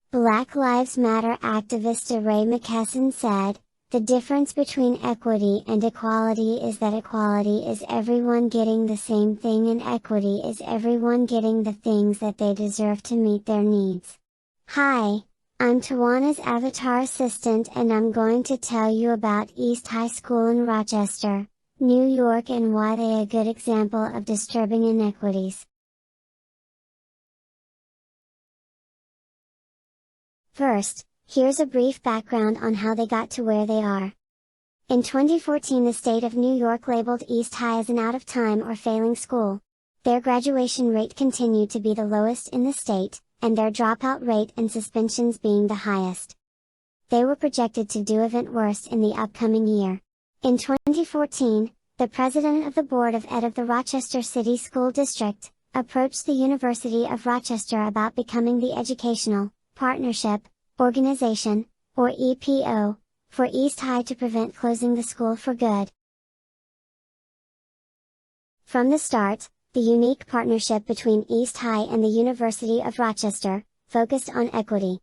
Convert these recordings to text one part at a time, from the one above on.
Black Lives Matter activist Ray McKesson said, "The difference between equity and equality is that equality is everyone getting the same thing and equity is everyone getting the things that they deserve to meet their needs." Hi, I'm Tawana's avatar assistant and I'm going to tell you about East High School in Rochester, New York and why they are a good example of disturbing inequities. First, here's a brief background on how they got to where they are. In 2014 the state of New York labeled East High as an out-of-time or failing school. Their graduation rate continued to be the lowest in the state, and their dropout rate and suspensions being the highest. They were projected to do even worse in the upcoming year. In 2014, the president of the Board of Ed of the Rochester City School District, approached the University of Rochester about becoming the Educational Partnership Organization, or EPO, for East High to prevent closing the school for good. From the start, the unique partnership between East High and the University of Rochester focused on equity.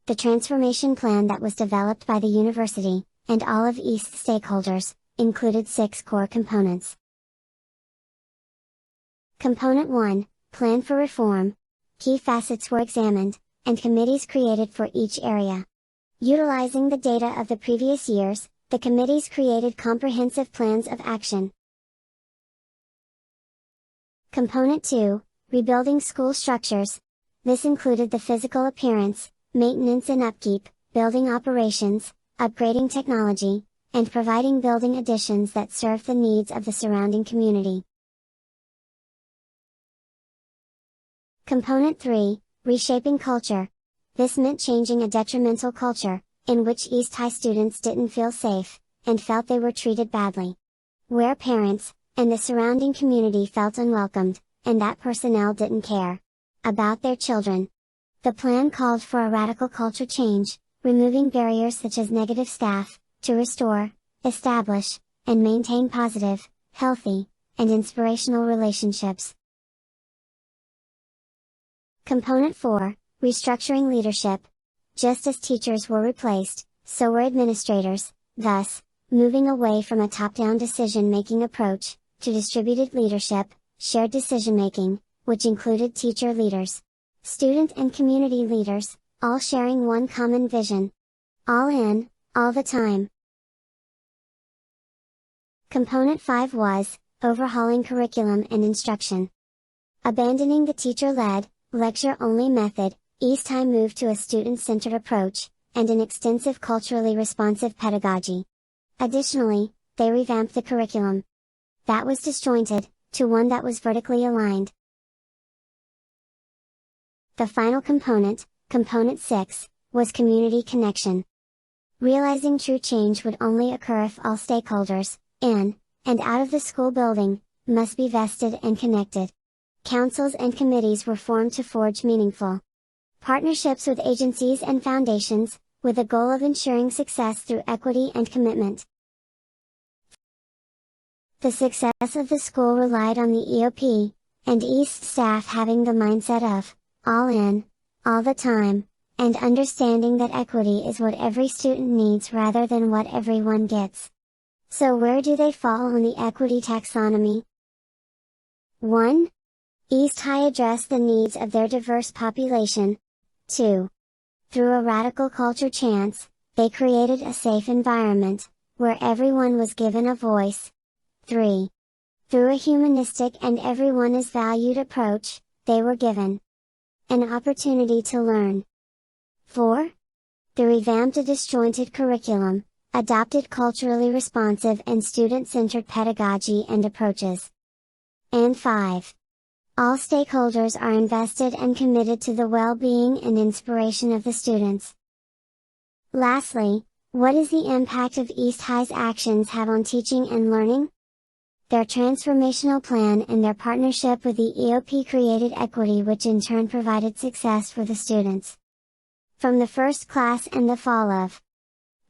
The transformation plan that was developed by the university, and all of East's stakeholders, included 6 core components. Component 1, Plan for Reform. Key facets were examined, and committees created for each area. Utilizing the data of the previous years, the committees created comprehensive plans of action. Component 2, Rebuilding School Structures. This included the physical appearance, maintenance and upkeep, building operations, upgrading technology, and providing building additions that serve the needs of the surrounding community. Component 3, Reshaping Culture. This meant changing a detrimental culture, in which East High students didn't feel safe, and felt they were treated badly. Where parents, and the surrounding community felt unwelcomed, and that personnel didn't care about their children. The plan called for a radical culture change, removing barriers such as negative staff, to restore, establish, and maintain positive, healthy, and inspirational relationships. Component 4, Restructuring Leadership. Just as teachers were replaced, so were administrators, thus, moving away from a top-down decision-making approach, to distributed leadership, shared decision-making, which included teacher leaders, student and community leaders, all sharing one common vision. All in, all the time. Component 5 was, Overhauling Curriculum and Instruction. Abandoning the teacher-led, lecture-only method, East High moved to a student-centered approach, and an extensive culturally responsive pedagogy. Additionally, they revamped the curriculum. That was disjointed, to one that was vertically aligned. The final component, Component 6, was Community Connection. Realizing true change would only occur if all stakeholders, in, and out of the school building, must be vested and connected. Councils and committees were formed to forge meaningful partnerships with agencies and foundations, with the goal of ensuring success through equity and commitment. The success of the school relied on the EOP, and East staff having the mindset of, all in, all the time, and understanding that equity is what every student needs rather than what everyone gets. So where do they fall on the equity taxonomy? 1. East High addressed the needs of their diverse population. 2. Through a radical culture chance, they created a safe environment, where everyone was given a voice. 3. Through a humanistic and everyone is valued approach, they were given an opportunity to learn. 4. They revamped a disjointed curriculum, adopted culturally responsive and student-centered pedagogy and approaches. And 5. All stakeholders are invested and committed to the well-being and inspiration of the students. Lastly, what is the impact of East High's actions have on teaching and learning? Their transformational plan and their partnership with the EOP created equity, which in turn provided success for the students. From the first class in the fall of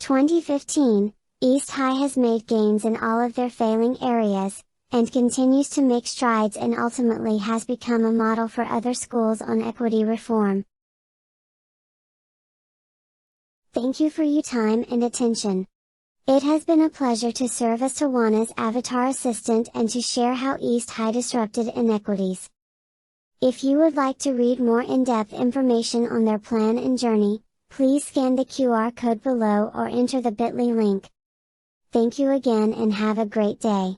2015, East High has made gains in all of their failing areas, and continues to make strides and ultimately has become a model for other schools on equity reform. Thank you for your time and attention. It has been a pleasure to serve as Tawana's avatar assistant and to share how East High disrupted inequities. If you would like to read more in-depth information on their plan and journey, please scan the QR code below or enter the bit.ly link. Thank you again and have a great day.